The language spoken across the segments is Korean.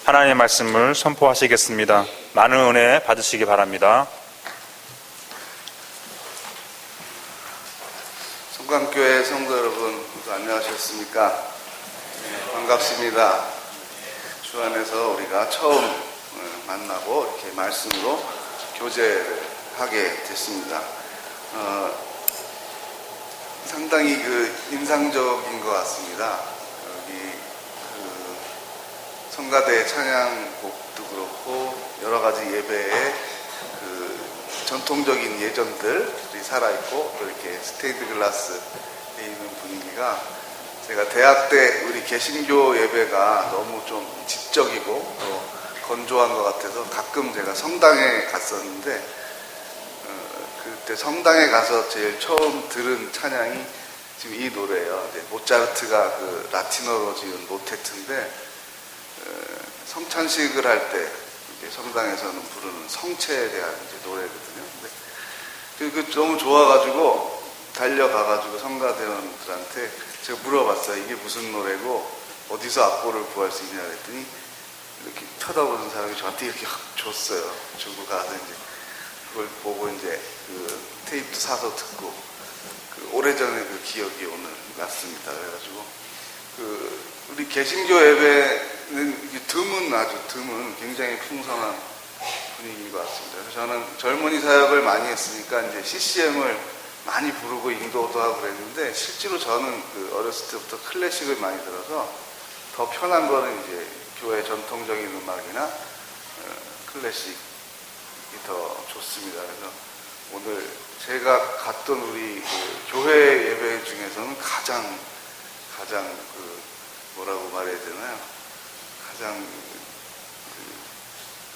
하나님의 말씀을 선포하시겠습니다. 많은 은혜 받으시기 바랍니다. 성광교회 성도 여러분, 모두 안녕하셨습니까? 반갑습니다. 주 안에서 우리가 처음 만나고 이렇게 말씀으로 교제를 하게 됐습니다. 상당히 인상적인 것 같습니다. 여기 성가대 찬양곡도 그렇고 여러 가지 예배에 전통적인 예전들이 살아있고 또 이렇게 스테인드 글라스에 있는 분위기가, 제가 대학 때 우리 개신교 예배가 너무 좀 지적이고 또 건조한 것 같아서 가끔 제가 성당에 갔었는데, 그때 성당에 가서 제일 처음 들은 찬양이 지금 이 노래예요. 모차르트가 라틴어로 지은 모테트인데, 성찬식을 할 때 성당에서는 부르는 성체에 대한 노래거든요. 근데 너무 좋아가지고 달려가가지고 성가대원들한테 제가 물어봤어요. 이게 무슨 노래고 어디서 악보를 구할 수 있냐 그랬더니 이렇게 쳐다보는 사람이 저한테 이렇게 확 줬어요. 주고 가서 그걸 보고 테이프도 사서 듣고 오래전에 기억이 오늘 났습니다. 그래가지고 우리 개신교 예배는 아주 드문 굉장히 풍성한 분위기인 것 같습니다. 그래서 저는 젊은이 사역을 많이 했으니까 CCM을 많이 부르고 인도도 하고 그랬는데, 실제로 저는 어렸을 때부터 클래식을 많이 들어서 더 편한 거는 교회 전통적인 음악이나 클래식이 더 좋습니다. 그래서 오늘 제가 갔던 우리 교회 예배 중에서는 가장 뭐라고 말해야 되나요? 가장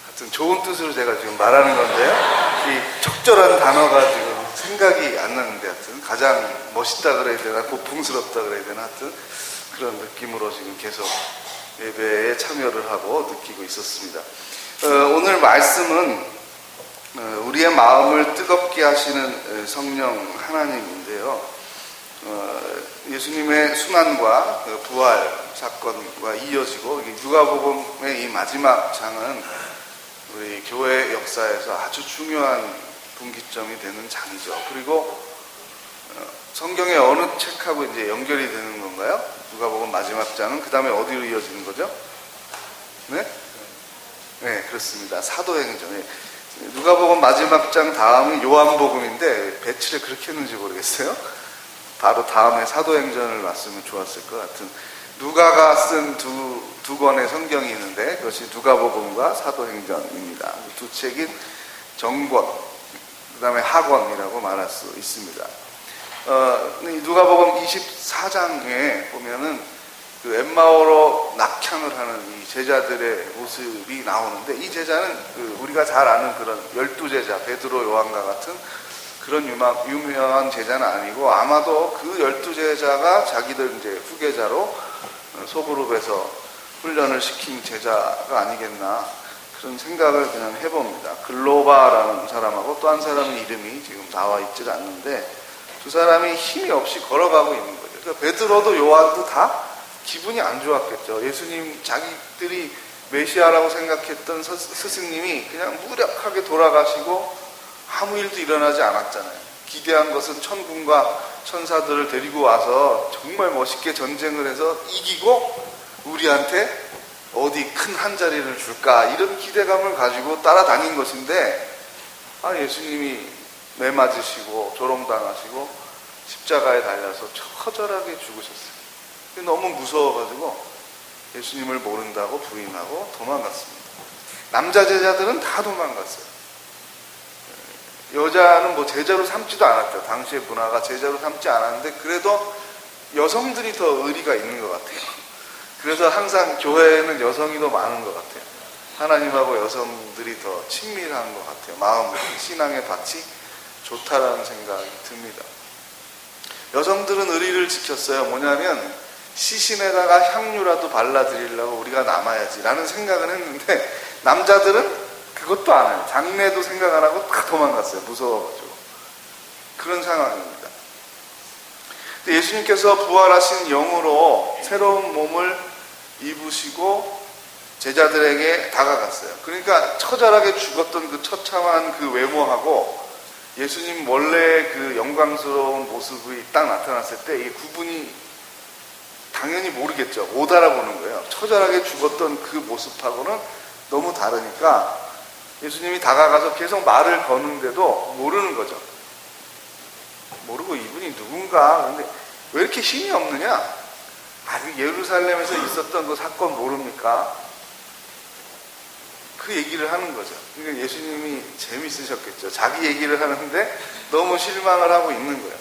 하여튼 좋은 뜻으로 제가 지금 말하는 건데요. 이 적절한 단어가 지금 생각이 안 나는데, 하여튼 가장 멋있다 그래야 되나, 고풍스럽다 그래야 되나, 하여튼 그런 느낌으로 지금 계속 예배에 참여를 하고 느끼고 있었습니다. 오늘 말씀은 우리의 마음을 뜨겁게 하시는 성령 하나님인데요. 예수님의 순환과 부활 사건과 이어지고, 누가복음의 이 마지막 장은 우리 교회 역사에서 아주 중요한 분기점이 되는 장이죠. 그리고 성경의 어느 책하고 연결이 되는 건가요? 누가복음 마지막 장은 그 다음에 어디로 이어지는 거죠? 네, 그렇습니다. 사도행전. 누가복음 마지막 장 다음은 요한복음인데 배치를 그렇게 했는지 모르겠어요. 바로 다음에 사도행전을 왔으면 좋았을 것 같은, 누가가 쓴 두 권의 성경이 있는데 그것이 누가복음과 사도행전입니다. 두 책인 정권, 그 다음에 학원이라고 말할 수 있습니다. 누가복음 24장에 보면은 엠마오로 낙향을 하는 이 제자들의 모습이 나오는데, 이 제자는 우리가 잘 아는 그런 12제자, 베드로, 요한과 같은 그런 유명한 제자는 아니고, 아마도 그 12제자가 자기들 후계자로 소그룹에서 훈련을 시킨 제자가 아니겠나, 그런 생각을 그냥 해봅니다. 글로바라는 사람하고 또 한 사람의 이름이 지금 나와 있질 않는데, 두 사람이 힘이 없이 걸어가고 있는 거죠. 그러니까 베드로도 요한도 다 기분이 안 좋았겠죠. 예수님, 자기들이 메시아라고 생각했던 스승님이 그냥 무력하게 돌아가시고 아무 일도 일어나지 않았잖아요. 기대한 것은 천군과 천사들을 데리고 와서 정말 멋있게 전쟁을 해서 이기고 우리한테 어디 큰 한 자리를 줄까, 이런 기대감을 가지고 따라다닌 것인데, 예수님이 매맞으시고 조롱당하시고 십자가에 달려서 처절하게 죽으셨어요. 너무 무서워가지고 예수님을 모른다고 부인하고 도망갔습니다. 남자 제자들은 다 도망갔어요. 여자는 제자로 삼지도 않았죠. 당시의 문화가 제자로 삼지 않았는데, 그래도 여성들이 더 의리가 있는 것 같아요. 그래서 항상 교회에는 여성이 더 많은 것 같아요. 하나님하고 여성들이 더 친밀한 것 같아요. 마음, 신앙의 밭이 좋다라는 생각이 듭니다. 여성들은 의리를 지켰어요. 뭐냐면 시신에다가 향유라도 발라드리려고 우리가 남아야지 라는 생각은 했는데, 남자들은 그것도 안 해요. 장례도 생각 안 하고 다 도망갔어요. 무서워가지고. 그런 상황입니다. 예수님께서 부활하신 영으로 새로운 몸을 입으시고 제자들에게 다가갔어요. 그러니까 처절하게 죽었던 그 처참한 그 외모하고 예수님 원래 그 영광스러운 모습이 딱 나타났을 때 이 구분이 당연히 모르겠죠. 못 알아보는 거예요. 처절하게 죽었던 그 모습하고는 너무 다르니까 예수님이 다가가서 계속 말을 거는데도 모르는 거죠. 모르고 이분이 누군가. 근데 왜 이렇게 힘이 없느냐? 예루살렘에서 있었던 그 사건 모릅니까? 그 얘기를 하는 거죠. 그러니까 예수님이 재밌으셨겠죠. 자기 얘기를 하는데 너무 실망을 하고 있는 거예요.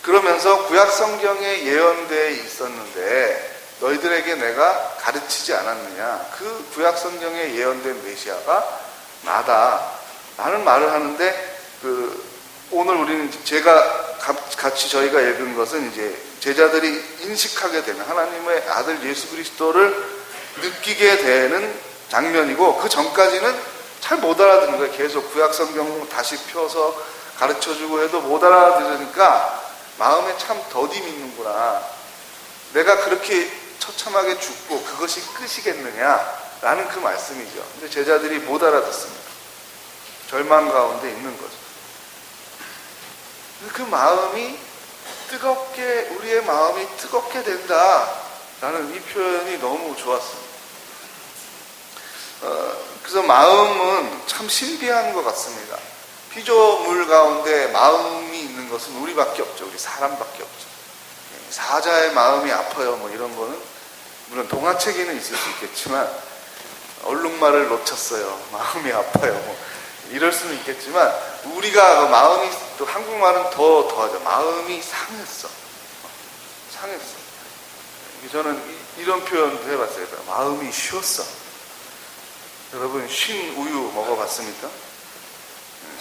그러면서 구약 성경에 예언되어 있었는데 너희들에게 내가 가르치지 않았느냐. 그 구약 성경에 예언된 메시아가 나다 라는 말을 하는데 오늘 우리는 제가 같이 저희가 읽은 것은 이제 제자들이 인식하게 되는 하나님의 아들 예수 그리스도를 느끼게 되는 장면이고, 그 전까지는 잘 못 알아듣는 거예요. 계속 구약 성경 다시 펴서 가르쳐주고 해도 못 알아들으니까 마음에 참 더디 믿는구나. 내가 그렇게 처참하게 죽고 그것이 끝이겠느냐라는 그 말씀이죠. 근데 제자들이 못 알아듣습니다. 절망 가운데 있는 거죠. 그 마음이 뜨겁게, 우리의 마음이 뜨겁게 된다라는 이 표현이 너무 좋았습니다. 그래서 마음은 참 신비한 것 같습니다. 피조물 가운데 마음이 있는 것은 우리밖에 없죠. 우리 사람밖에 없죠. 사자의 마음이 아파요. 뭐 이런 거는 물론 동화책에는 있을 수 있겠지만, 얼룩말을 놓쳤어요. 마음이 아파요. 뭐 이럴 수는 있겠지만, 우리가 그 마음이, 또 한국말은 더하죠. 마음이 상했어. 상했어. 저는 이런 표현도 해봤어요. 마음이 쉬었어. 여러분, 쉰 우유 먹어봤습니까?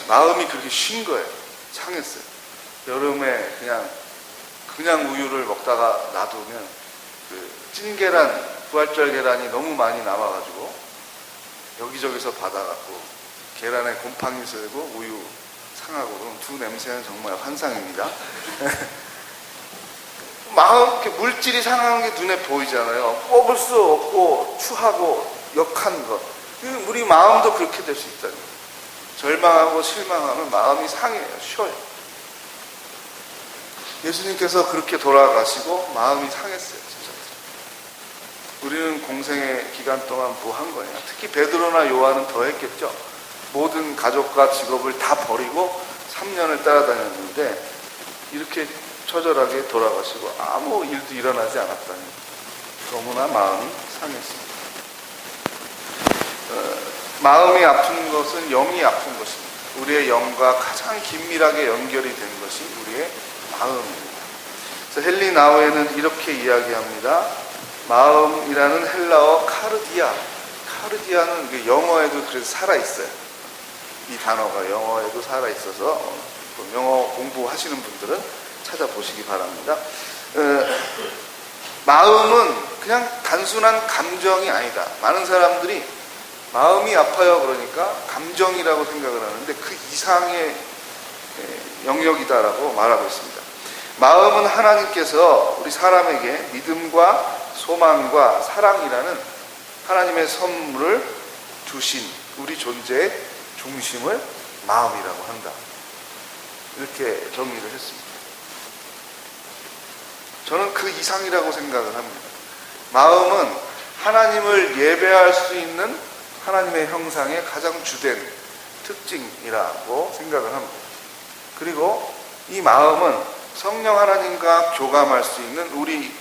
마음이 그렇게 쉰 거예요. 상했어요. 여름에 그냥 우유를 먹다가 놔두면 그 찐계란, 부활절 계란이 너무 많이 남아가지고 여기저기서 받아갖고 계란에 곰팡이 슬고 우유 상하고, 그럼 두 냄새는 정말 환상입니다. 마음, 이렇게 물질이 상한 게 눈에 보이잖아요. 뽑을 수 없고 추하고 역한 것. 우리 마음도 그렇게 될 수 있다는 거예요. 절망하고 실망하면 마음이 상해요. 쉬어요. 예수님께서 그렇게 돌아가시고 마음이 상했어요. 진짜. 우리는 공생의 기간 동안 뭐 한 거냐. 특히 베드로나 요한은 더 했겠죠. 모든 가족과 직업을 다 버리고 3년을 따라다녔는데 이렇게 처절하게 돌아가시고 아무 일도 일어나지 않았다니 너무나 마음이 상했습니다. 마음이 아픈 것은 영이 아픈 것입니다. 우리의 영과 가장 긴밀하게 연결이 된 것이 우리의 마음입니다. 그래서 헨리 나우에는 이렇게 이야기합니다. 마음이라는 헬라어 카르디아는 영어에도 그래서 살아있어요. 이 단어가 영어에도 살아있어서 영어 공부하시는 분들은 찾아보시기 바랍니다. 마음은 그냥 단순한 감정이 아니다. 많은 사람들이 마음이 아파요 그러니까 감정이라고 생각을 하는데 그 이상의 영역이다라고 말하고 있습니다. 마음은 하나님께서 우리 사람에게 믿음과 소망과 사랑이라는 하나님의 선물을 주신 우리 존재의 중심을 마음이라고 한다. 이렇게 정의를 했습니다. 저는 그 이상이라고 생각을 합니다. 마음은 하나님을 예배할 수 있는 하나님의 형상의 가장 주된 특징이라고 생각을 합니다. 그리고 이 마음은 성령 하나님과 교감할 수 있는 우리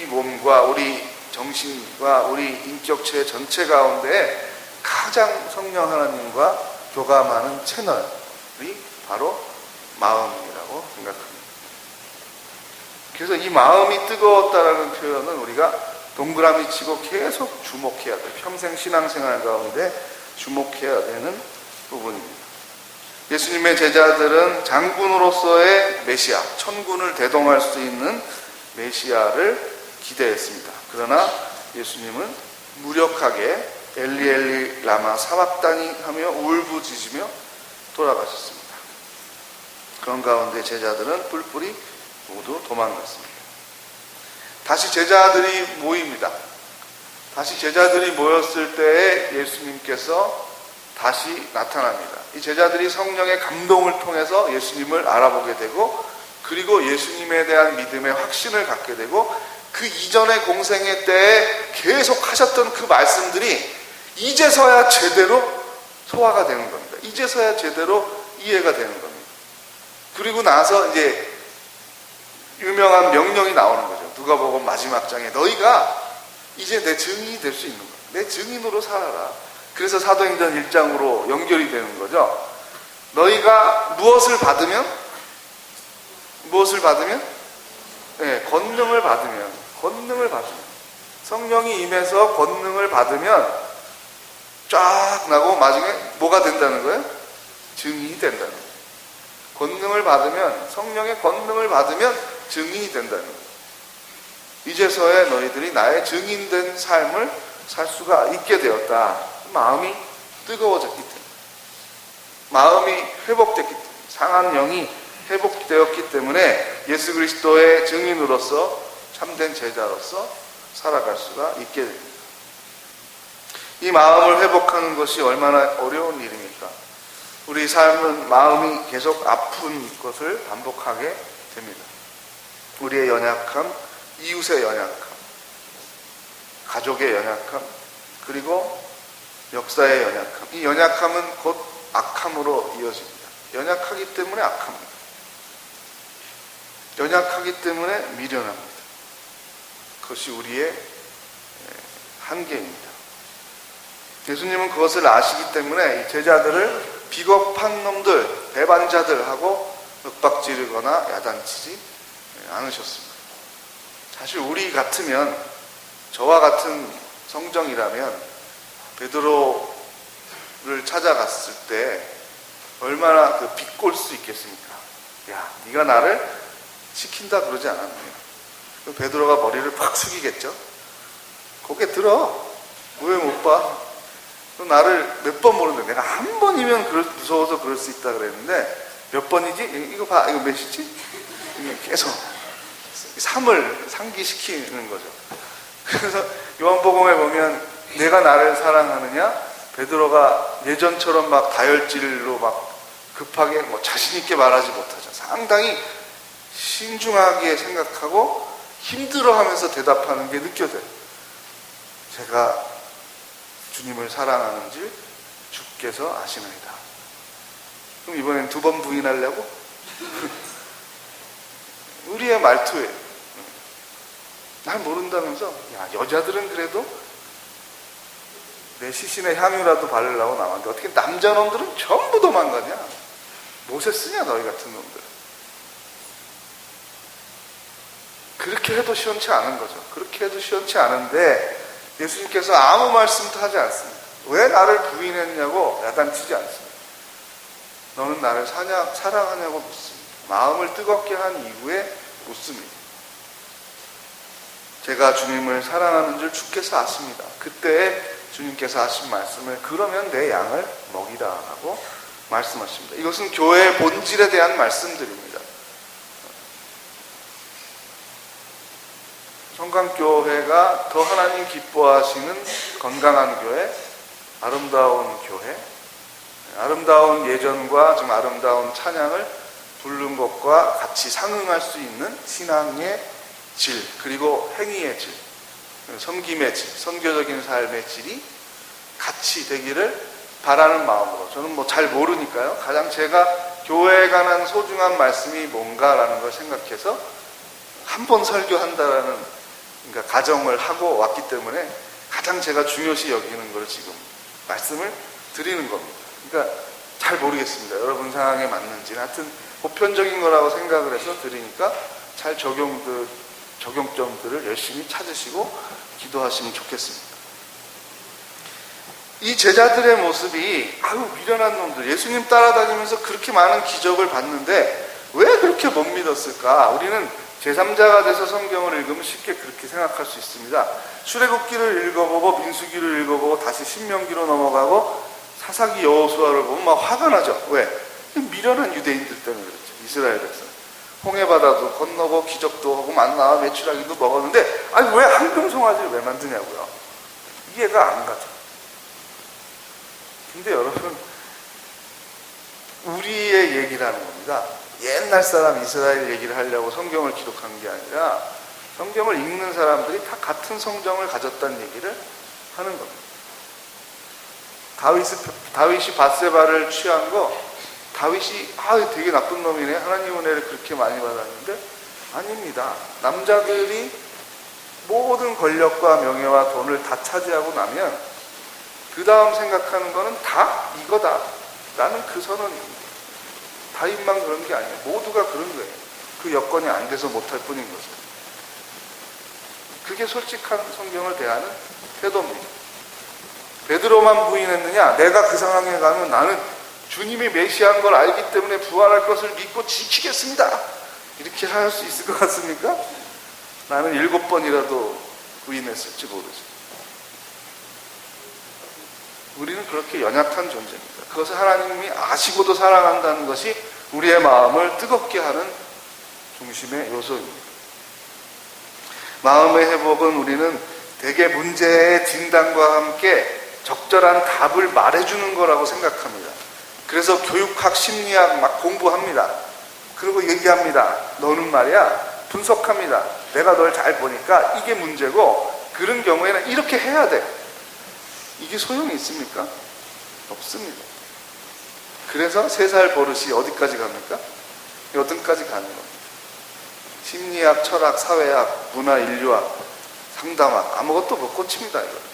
몸과 우리 정신과 우리 인격체 전체 가운데 가장 성령 하나님과 교감하는 채널이 바로 마음이라고 생각합니다. 그래서 이 마음이 뜨거웠다라는 표현은 우리가 동그라미 치고 계속 주목해야 돼요. 평생 신앙생활 가운데 주목해야 되는 부분입니다. 예수님의 제자들은 장군으로서의 메시아, 천군을 대동할 수 있는 메시아를 기대했습니다. 그러나 예수님은 무력하게 엘리 엘리 라마 사박다니 하며 울부짖으며 돌아가셨습니다. 그런 가운데 제자들은 뿔뿔이 모두 도망갔습니다. 다시 제자들이 모입니다. 다시 제자들이 모였을 때에 예수님께서 다시 나타납니다. 이 제자들이 성령의 감동을 통해서 예수님을 알아보게 되고, 그리고 예수님에 대한 믿음의 확신을 갖게 되고, 그 이전의 공생애 때에 계속 하셨던 그 말씀들이 이제서야 제대로 소화가 되는 겁니다. 이제서야 제대로 이해가 되는 겁니다. 그리고 나서 이제 유명한 명령이 나오는 거죠. 누가복음 마지막 장에 너희가 이제 내 증인이 될 수 있는 거야. 내 증인으로 살아라. 그래서 사도행전 1장으로 연결이 되는 거죠. 너희가 무엇을 받으면? 네, 권능을 받으면 성령이 임해서 권능을 받으면 쫙 나고 마지막에 뭐가 된다는 거예요? 증인이 된다는 거예요. 권능을 받으면, 성령의 권능을 받으면 증인이 된다는 거예요. 이제서야 너희들이 나의 증인된 삶을 살 수가 있게 되었다. 마음이 뜨거워졌기 때문에, 마음이 회복됐기 때문에, 상한 영이 회복되었기 때문에 예수 그리스도의 증인으로서, 참된 제자로서 살아갈 수가 있게 됩니다. 이 마음을 회복하는 것이 얼마나 어려운 일입니까? 우리 삶은 마음이 계속 아픈 것을 반복하게 됩니다. 우리의 연약함, 이웃의 연약함, 가족의 연약함, 그리고 역사의 연약함. 이 연약함은 곧 악함으로 이어집니다. 연약하기 때문에 악합니다. 연약하기 때문에 미련합니다. 그것이 우리의 한계입니다. 예수님은 그것을 아시기 때문에 이 제자들을 비겁한 놈들, 배반자들하고 윽박지르거나 야단치지 않으셨습니다. 사실 우리 같으면, 저와 같은 성정이라면 베드로를 찾아갔을 때 얼마나 비꼴 수 있겠습니까? 야, 네가 나를 시킨다 그러지 않았네요. 베드로가 머리를 팍 숙이겠죠? 고개 들어. 왜 못 봐? 너 나를 몇 번 모르는데, 내가 한 번이면 무서워서 그럴 수 있다 그랬는데 몇 번이지? 이거 봐, 이거 몇이지? 계속 3을 상기시키는 거죠. 그래서 요한복음에 보면 내가 나를 사랑하느냐? 베드로가 예전처럼 막 다혈질로 막 급하게 자신 있게 말하지 못하죠. 상당히 신중하게 생각하고 힘들어하면서 대답하는 게 느껴져요. 제가 주님을 사랑하는 줄 주께서 아시나이다. 그럼 이번엔 2번 부인하려고? 우리의 말투예요. 날 모른다면서? 야, 여자들은 그래도 내 시신의 향유라도 바르려고 나왔는데 어떻게 남자놈들은 전부 도망가냐? 모세쓰냐 너희 같은 놈들. 그렇게 해도 시원치 않은 거죠. 그렇게 해도 시원치 않은데 예수님께서 아무 말씀도 하지 않습니다. 왜 나를 부인했냐고 야단치지 않습니다. 너는 나를 사랑하냐고 묻습니다. 마음을 뜨겁게 한 이후에 묻습니다. 제가 주님을 사랑하는 줄 주께서 아십니다. 그때 주님께서 하신 말씀을 그러면 내 양을 먹이라 하고 말씀하십니다. 이것은 교회의 본질에 대한 말씀들입니다. 성강교회가 더 하나님 기뻐하시는 건강한 교회, 아름다운 교회, 아름다운 예전과 좀 아름다운 찬양을 부르는 것과 같이 상응할 수 있는 신앙의 질, 그리고 행위의 질, 섬김의 질, 선교적인 삶의 질이 같이 되기를 바라는 마음으로, 저는 잘 모르니까요, 가장 제가 교회에 관한 소중한 말씀이 뭔가라는 걸 생각해서 한 번 설교한다라는 가정을 하고 왔기 때문에 가장 제가 중요시 여기는 걸 지금 말씀을 드리는 겁니다. 그러니까 잘 모르겠습니다. 여러분 상황에 맞는지. 하여튼 보편적인 거라고 생각을 해서 드리니까 잘 적용점들을 열심히 찾으시고 기도하시면 좋겠습니다. 이 제자들의 모습이 미련한 놈들, 예수님 따라다니면서 그렇게 많은 기적을 봤는데 왜 그렇게 못 믿었을까? 우리는 제3자가 돼서 성경을 읽으면 쉽게 그렇게 생각할 수 있습니다. 출애굽기를 읽어보고 민수기를 읽어보고 다시 신명기로 넘어가고 사사기 여호수아를 보면 막 화가 나죠. 왜? 미련한 유대인들 때문에 그렇죠. 이스라엘에서 홍해바다도 건너고 기적도 하고 만나와 메추라기도 먹었는데 왜 황금송아지를 왜 만드냐고요. 이해가 안 가죠. 근데 여러분, 우리의 얘기라는 겁니다. 옛날 사람 이스라엘 얘기를 하려고 성경을 기록한 게 아니라 성경을 읽는 사람들이 다 같은 성정을 가졌다는 얘기를 하는 겁니다. 다윗이 밧세바를 취한 거, 다윗이 되게 나쁜 놈이네, 하나님 은혜를 그렇게 많이 받았는데, 아닙니다. 남자들이 모든 권력과 명예와 돈을 다 차지하고 나면 그 다음 생각하는 거는 다 이거다 라는 그 선언입니다. 다윗만 그런 게 아니에요. 모두가 그런 거예요. 그 여건이 안 돼서 못할 뿐인 거죠. 그게 솔직한 성경을 대하는 태도입니다. 베드로만 부인했느냐? 내가 그 상황에 가면 나는 주님이 메시아인 걸 알기 때문에 부활할 것을 믿고 지키겠습니다. 이렇게 할 수 있을 것 같습니까? 나는 7번이라도 부인했을지 모르죠. 우리는 그렇게 연약한 존재입니다. 그것을 하나님이 아시고도 사랑한다는 것이 우리의 마음을 뜨겁게 하는 중심의 요소입니다. 마음의 회복은 우리는 대개 문제의 진단과 함께 적절한 답을 말해주는 거라고 생각합니다. 그래서 교육학, 심리학 막 공부합니다. 그리고 얘기합니다. 너는 말이야, 분석합니다. 내가 널 잘 보니까 이게 문제고, 그런 경우에는 이렇게 해야 돼. 이게 소용이 있습니까? 없습니다. 그래서 3살 버릇이 어디까지 갑니까? 여든까지 가는 겁니다. 심리학, 철학, 사회학, 문화, 인류학, 상담학, 아무것도 못 고칩니다. 이거.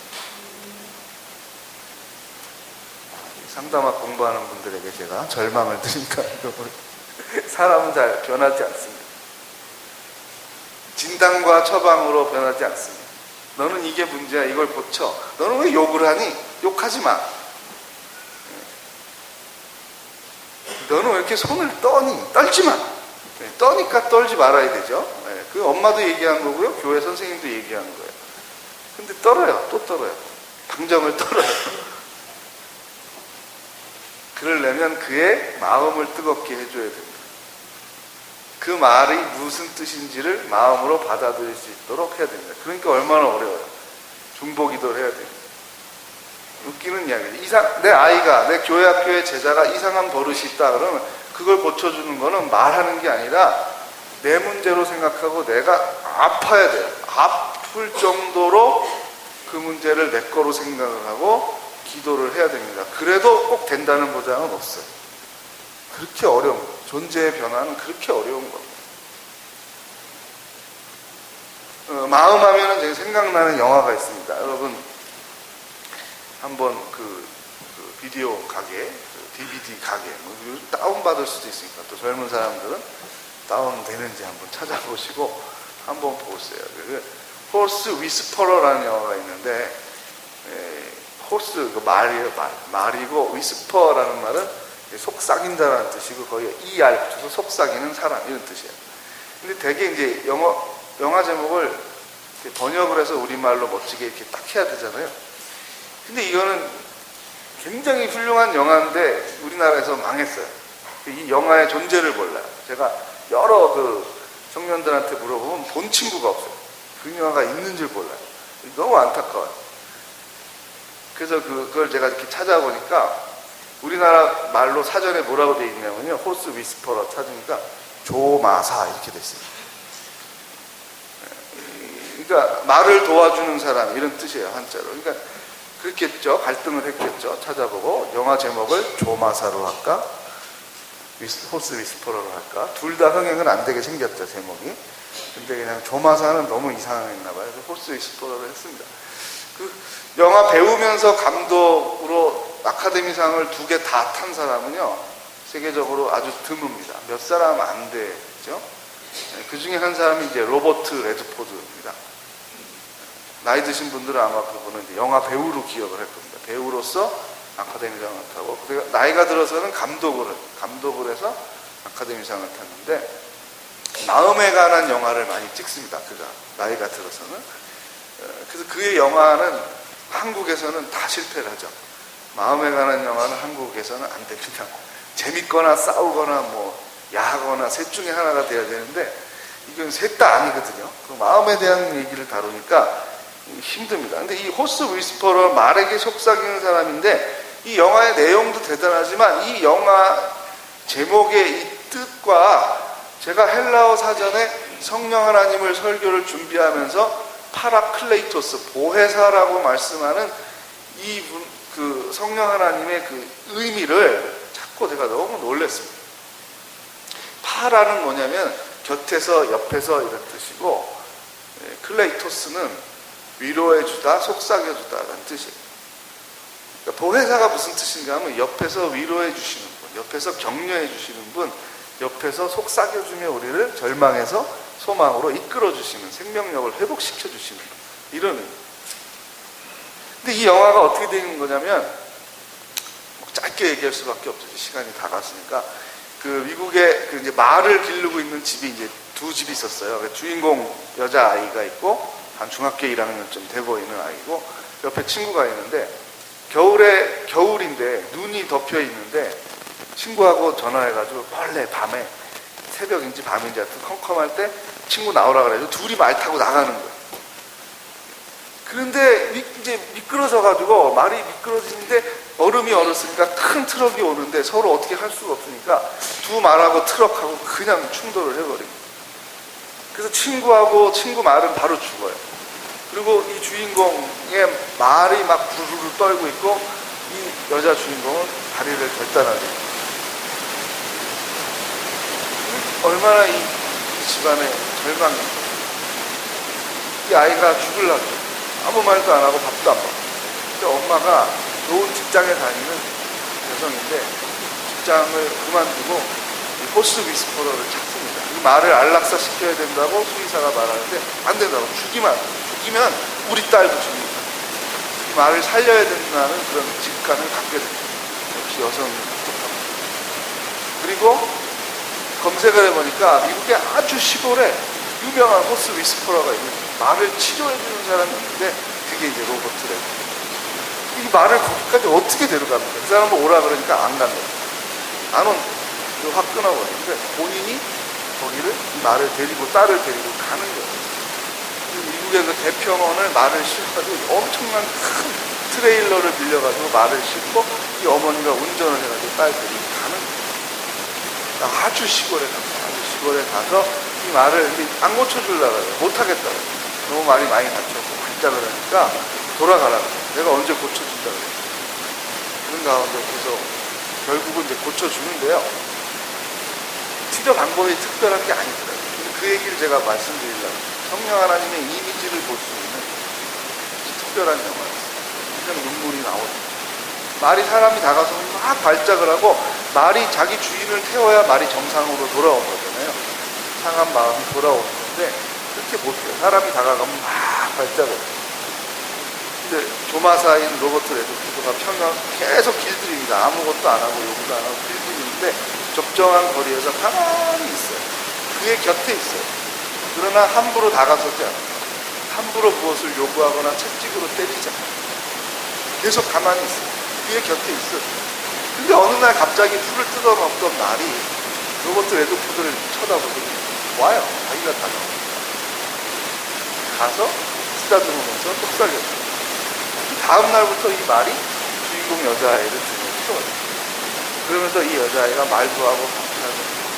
상담학 공부하는 분들에게 제가 절망을 드리니까 사람은 잘 변하지 않습니다. 진단과 처방으로 변하지 않습니다. 너는 이게 문제야, 이걸 고쳐. 너는 왜 욕을 하니? 욕하지 마. 너는 왜 이렇게 손을 떠니? 떨지 마. 떠니까 떨지 말아야 되죠. 그 엄마도 얘기한 거고요, 교회 선생님도 얘기하는 거예요. 근데 떨어요. 또 떨어요. 당정을 떨어요. 그러려면 그의 마음을 뜨겁게 해줘야 됩니다. 그 말이 무슨 뜻인지를 마음으로 받아들일 수 있도록 해야 됩니다. 그러니까 얼마나 어려워요. 중보기도를 해야 됩니다. 웃기는 이야기죠. 내 아이가, 내 교회 학교의 제자가 이상한 버릇이 있다 그러면 그걸 고쳐주는 거는 말하는 게 아니라 내 문제로 생각하고 내가 아파야 돼요. 아플 정도로 그 문제를 내 거로 생각을 하고 기도를 해야 됩니다. 그래도 꼭 된다는 보장은 없어요. 그렇게 어려운 거예요. 존재의 변화는 그렇게 어려운 겁니다. 마음 하면은 제가 생각나는 영화가 있습니다. 여러분, 한번 그 비디오 가게, DVD 가게, 다운받을 수도 있으니까 또 젊은 사람들은 다운되는지 한번 찾아보시고 한번 보세요. 호스 위스퍼러라는 영화가 있는데, 호스, 말이에요, 말이고, 위스퍼라는 말은 속삭인다라는 뜻이고, 거기에 ER 붙여서 속삭이는 사람, 이런 뜻이에요. 근데 되게 이제 영화 제목을 번역을 해서 우리말로 멋지게 이렇게 딱 해야 되잖아요. 근데 이거는 굉장히 훌륭한 영화인데 우리나라에서 망했어요. 이 영화의 존재를 몰라요. 제가 여러 청년들한테 물어보면 본 친구가 없어요. 그 영화가 있는 줄 몰라요. 너무 안타까워요. 그래서 그걸 제가 이렇게 찾아보니까 우리나라 말로 사전에 뭐라고 되어 있냐면요, 호스 위스퍼러 찾으니까 조마사 이렇게 됐어요. 그러니까 말을 도와주는 사람, 이런 뜻이에요, 한자로. 그러니까 그렇겠죠. 갈등을 했겠죠. 찾아보고 영화 제목을 조마사로 할까, 호스 위스퍼러로 할까. 둘 다 흥행은 안 되게 생겼죠, 제목이. 근데 그냥 조마사는 너무 이상했나 봐요. 그래서 호스 위스퍼러를 했습니다. 그 영화 배우면서 감독으로 아카데미상을 2개 다 탄 사람은요, 세계적으로 아주 드뭅니다. 몇 사람 안 되죠. 그 중에 한 사람이 이제 로버트 레드포드입니다. 나이 드신 분들은 아마 그분은 이제 영화 배우로 기억을 할 겁니다. 배우로서 아카데미상을 타고, 나이가 들어서는 감독을 해서 아카데미상을 탔는데, 마음에 관한 영화를 많이 찍습니다. 그가 나이가 들어서는. 그래서 그의 영화는 한국에서는 다 실패를 하죠. 마음에 관한 영화는 한국에서는 안 됩니다. 재밌거나 싸우거나 야하거나 셋 중에 하나가 돼야 되는데, 이건 셋 다 아니거든요. 그 마음에 대한 얘기를 다루니까 힘듭니다. 근데 이 호스 위스퍼러, 말에게 속삭이는 사람인데, 이 영화의 내용도 대단하지만 이 영화 제목의 이 뜻과 제가 헬라어 사전에 성령 하나님을 설교를 준비하면서 파라클레이토스, 보혜사라고 말씀하는 그 성령 하나님의 그 의미를 찾고 제가 너무 놀랐습니다. 파라는 뭐냐면 곁에서, 옆에서 이런 뜻이고, 클레이토스는 위로해주다, 속삭여주다라는 뜻이에요. 그러니까 보혜사가 무슨 뜻인가 하면 옆에서 위로해 주시는 분, 옆에서 격려해 주시는 분, 옆에서 속삭여주며 우리를 절망에서 소망으로 이끌어 주시는, 생명력을 회복시켜 주시는 이런 의미. 근데 이 영화가 어떻게 되는 거냐면, 짧게 얘기할 수밖에 없죠. 시간이 다 갔으니까. 그 미국에 그 이제 말을 기르고 있는 집이 이제 두 집이 있었어요. 그 주인공 여자 아이가 있고, 한 중학교 1학년쯤 돼 보이는 아이고, 옆에 친구가 있는데, 겨울인데 눈이 덮여 있는데 친구하고 전화해가지고 원래 밤에, 새벽인지 밤인지 하여튼 컴컴할 때 친구 나오라 그래가지고 둘이 말 타고 나가는 거예요. 그런데 이제 미끄러져가지고 말이 미끄러지는데 얼음이 얼었으니까 큰 트럭이 오는데 서로 어떻게 할 수가 없으니까 두 말하고 트럭하고 그냥 충돌을 해버립니다. 그래서 친구 말은 바로 죽어요. 그리고 이 주인공의 말이 막 부르르 떨고 있고, 이 여자 주인공은 다리를 결단하게 돼요. 얼마나 이 집안의 절망이, 이 아이가 죽으려고 아무 말도 안 하고 밥도 안 먹고. 근데 엄마가 좋은 직장에 다니는 여성인데 직장을 그만두고 이 호스 위스퍼러를 찾습니다. 이 말을 안락사 시켜야 된다고 수의사가 말하는데 안 된다고, 죽이면 우리 딸도 죽입니다. 이 말을 살려야 된다는 그런 직감을 갖게 됩니다. 역시 여성이 똑똑합니다. 그리고 검색을 해보니까 미국의 아주 시골에 유명한 호스 위스퍼러가 있는, 말을 치료해주는 사람이 있는데 그게 이제 로버트 레드. 이 말을 거기까지 어떻게 데려갑니까? 그 사람은 오라 그러니까 안 간다. 안 온다. 확 끊어버리는데 본인이 거기를, 이 말을 데리고, 딸을 데리고 가는 거예요. 미국의 그 대평원을 말을 싣고 엄청난 큰 트레일러를 빌려가지고 말을 싣고 이 어머니가 운전을 해가지고 딸 데리고 가는 거예요. 아주 시골에 갑니다. 아주 시골에 가서 이 말을 안 고쳐주려고 해요. 못하겠다고. 너무 말이 많이 다쳤고 발작을 하니까 돌아가라고. 내가 언제 고쳐준다고 그래요. 그런 가운데 그래서 결국은 이제 고쳐주는데요. 치료 방법이 특별한 게 아니더라고요. 근데 그 얘기를 제가 말씀드리려고. 성령 하나님의 이미지를 볼 수 있는 특별한 영화였어요. 그냥 눈물이 나오죠. 말이, 사람이 다가서 막 발작을 하고, 말이 자기 주인을 태워야 말이 정상으로 돌아온 거잖아요. 상한 마음이 돌아오는 건데 그렇게 못해요. 사람이 다가가면 막 발작을 해요. 근데 조마사인 로버트 레드푸드가 평양 계속 길들입니다. 아무것도 안 하고 요구도 안 하고 길들이는데 적정한 거리에서 가만히 있어요. 그의 곁에 있어요. 그러나 함부로 다가서지 않아요. 함부로 무엇을 요구하거나 채찍으로 때리지 않아요. 계속 가만히 있어요. 그의 곁에 있어요. 근데 어느 날 갑자기 불을 뜯어먹던 날이 로버트 레드푸드를 쳐다보더니 와요. 자기가 가서 쓰다듬으면서 속삭였어요. 다음 날부터 이 말이 주인공 여자아이를 등에 그러면서 이 여자아이가 말도 하고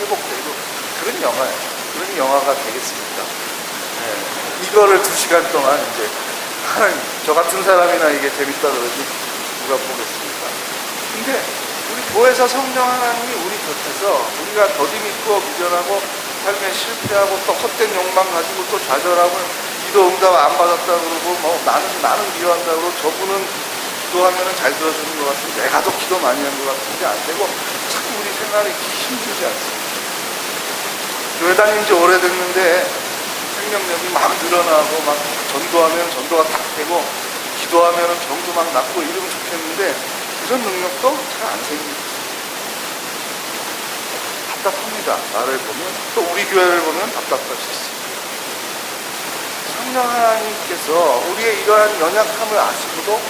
회복되고 그런 영화예요. 그런 영화가 되겠습니까? 네. 이거를 2시간 동안 이제 하나님, 저 같은 사람이나 이게 재밌다 그러지 누가 보겠습니까? 근데 우리 보혜사 성령 하나님이 우리 곁에서 우리가 더디밌고 미련하고 삶에 실패하고 또 헛된 욕망 가지고 또 좌절하고 기도 응답 안 받았다 그러고 뭐 나는 미워한다 그러고 저분은 기도하면은 잘 들어주는 것 같은데 내가 더 기도 많이 한 것 같은데 안 되고 자꾸 우리 생활이 힘들지 않습니까? 교회 다닌 지 오래됐는데 생명력이 막 늘어나고 막 전도하면 전도가 딱 되고 기도하면 병도 막 낫고 이러면 좋겠는데 이런 능력도 잘 안 생깁니다. 답답합니다. 나를 보면 또 우리 교회를 보면 답답할 수 있습니다. 성령 하나님께서 우리의 이러한 연약함을 아시고도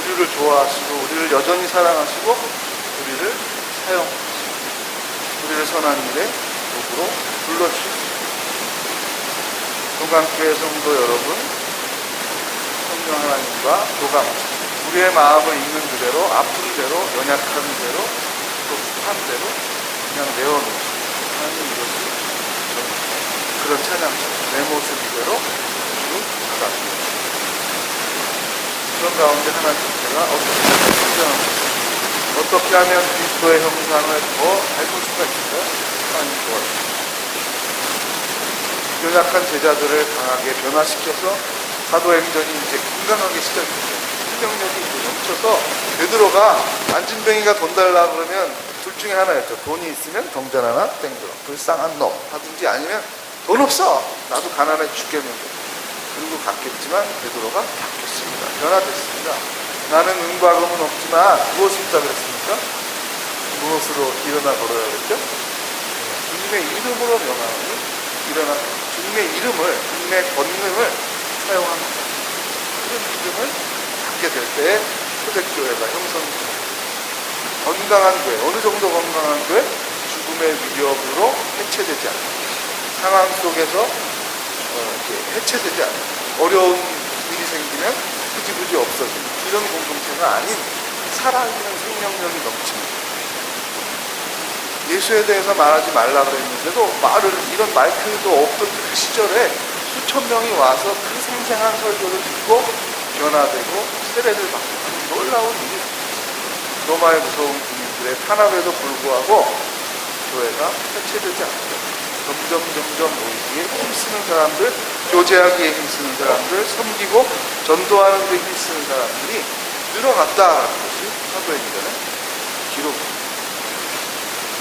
우리를 좋아하시고 우리를 여전히 사랑하시고 우리를 사용하시고 우리를 선한 일에 도구로 불러주십니다. 동강교회 성도 여러분, 교감과 교감, 우리의 마음을 있는 그대로, 아픈 대로, 연약한 대로, 또 습한 대로 그냥 내어놓으시고 하나님 이것이 그런 찬양처럼 내 모습 이대로 주로 받아주옵소서. 그런 가운데 하나님 제가 어떻게 성장합니까? 어떻게 하면 그리스도의 형상을 더 닮을 수가 있을까요? 하나님 도와주십시오. 연약한 제자들을 강하게 변화시켜서 사도행전이 이제 건강하게 시작됐어요. 생명력이 이제 넘쳐서 베드로가 안진뱅이가 돈 달라 그러면 둘 중에 하나였죠. 돈이 있으면 동전 하나 땡들어. 불쌍한 놈 하든지 아니면 돈 없어. 나도 가난해 죽겠는데. 그리고 갔겠지만 베드로가 바뀌었습니다. 변화됐습니다. 나는 은과 금은 없지만 무엇이 있다 그랬습니까? 무엇으로 일어나 걸어야 그랬죠? 주님의 이름으로 명하니 일어나 주님의 이름을, 주님의 권능을 사용합니다. 그런 믿음을 갖게 될 때에 초대교회가 형성됩니다. 건강한 교회, 어느 정도 건강한 교회? 죽음의 위협으로 해체되지 않는 상황 속에서 이렇게 해체되지 않는 어려운 일이 생기면 굳이 없어지는 이런 공동체가 아닌 살아있는 생명력이 넘치는 예수에 대해서 말하지 말라 그랬는데도 이런 마이크도 없던 그 시절에 수천 명이 와서 그 생생한 설교를 듣고 변화되고 세례를 받고 놀라운 일이 로마의 무서운 군인들의 탄압에도 불구하고 교회가 해체되지 않고 점점 모이기에 힘쓰는 사람들, 교제하기에 힘쓰는 사람들, 섬기고 전도하는 데 힘쓰는 사람들이 늘어갔다는 것이 사도행전의 기록입니다.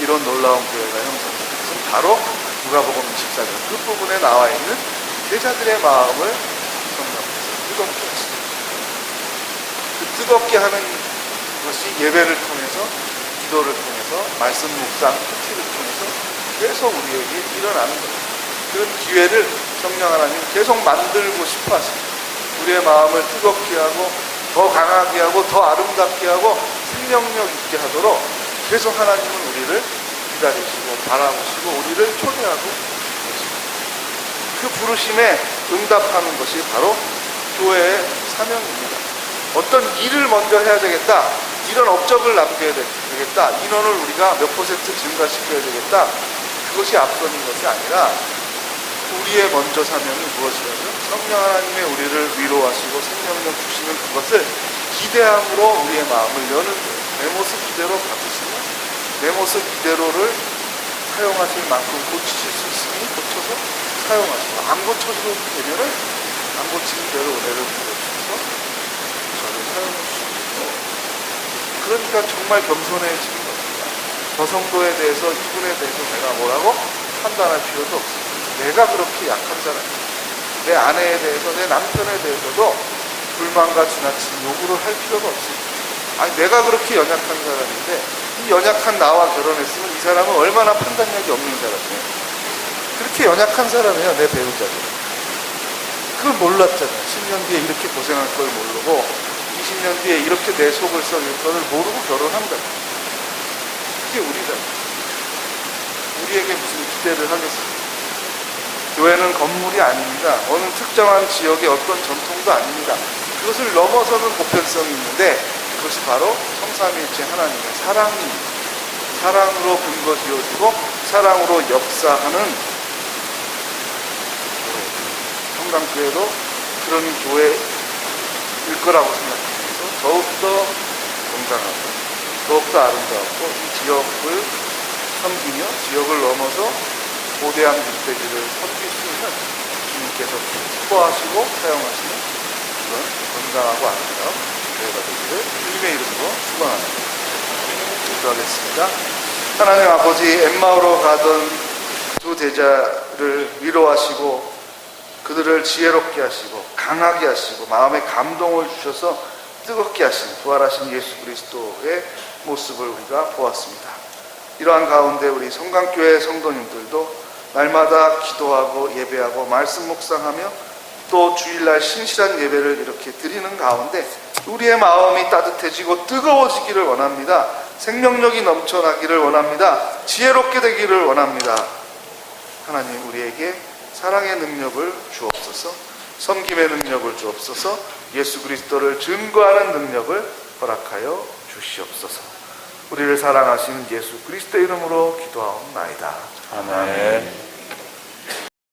이런 놀라운 교회가 형성된 것은 바로 누가복음 24장 그 부분에 나와 있는 제자들의 마음을 성령께서 뜨겁게 하십니다. 그 뜨겁게 하는 것이 예배를 통해서, 기도를 통해서, 말씀 묵상, 큐티를 통해서 계속 우리에게 일어나는 겁니다. 그런 기회를 성령 하나님 계속 만들고 싶어 하십니다. 우리의 마음을 뜨겁게 하고 더 강하게 하고 더 아름답게 하고 생명력 있게 하도록 계속 하나님은 우리를 기다리시고 바라보시고 우리를 초대하고 계십니다. 그 부르심에 응답하는 것이 바로 교회의 사명입니다. 어떤 일을 먼저 해야 되겠다. 이런 업적을 남겨야 되겠다. 인원을 우리가 몇 % 증가시켜야 되겠다. 그것이 앞서는 것이 아니라 우리의 먼저 사명이 무엇이냐면 성령 하나님의 우리를 위로하시고 생명력 주시는 그것을 기대함으로 우리의 마음을 여는 거예요. 내 모습 이대로 받으시면 내 모습 이대로를 사용하실 만큼 고치실 수 있으니 고쳐서 사용하시고 안 고쳐도 되면은 안 고치는 대로 은혜를 부어주셔서 저를 사용해 주시고 그러니까 정말 겸손해지는 겁니다. 저 성도에 대해서 이분에 대해서 내가 뭐라고 판단할 필요도 없습니다. 내가 그렇게 약한 사람이에요. 내 아내에 대해서 내 남편에 대해서도 불만과 지나친 요구를 할 필요가 없습니다. 아니 내가 그렇게 연약한 사람인데 이 연약한 나와 결혼했으면 이 사람은 얼마나 판단력이 없는 사람이에요. 그렇게 연약한 사람이에요. 내 배우자도. 그걸 몰랐잖아요. 10년 뒤에 이렇게 고생할 걸 모르고 20년 뒤에 이렇게 내 속을 썩일 거를 모르고 결혼한 거예요. 그게 우리잖아요. 우리에게 무슨 기대를 하겠습니까? 교회는 건물이 아닙니다. 어느 특정한 지역의 어떤 전통도 아닙니다. 그것을 넘어서는 보편성이 있는데 그것이 바로 성삼위일체 하나님의 사랑입니다. 사랑으로 근거 지어지고 사랑으로 역사하는 성당교회도 그런 교회일 거라고 생각하면서 더욱더 건강하고 더욱더 아름다웠고 이 지역을 섬기며 지역을 넘어서 고대한 멧돼지를 섬길 수 있는 주님께서 기뻐하시고 사용하시는 그런 건강하고 아름다운 교회가 되기를 주님의 이름으로 축원합니다. 기도하겠습니다. 하나님 아버지, 엠마오로 가던 두 제자를 위로하시고 그들을 지혜롭게 하시고 강하게 하시고 마음에 감동을 주셔서 뜨겁게 하신 부활하신 예수 그리스도의 모습을 우리가 보았습니다. 이러한 가운데 우리 성강교회 성도님들도 날마다 기도하고 예배하고 말씀 묵상하며 또 주일날 신실한 예배를 이렇게 드리는 가운데 우리의 마음이 따뜻해지고 뜨거워지기를 원합니다. 생명력이 넘쳐나기를 원합니다. 지혜롭게 되기를 원합니다. 하나님 우리에게 사랑의 능력을 주옵소서. 섬김의 능력을 주옵소서. 예수 그리스도를 증거하는 능력을 허락하여 주시옵소서. 우리를 사랑하시는 예수 그리스도 이름으로 기도하옵나이다. 아멘.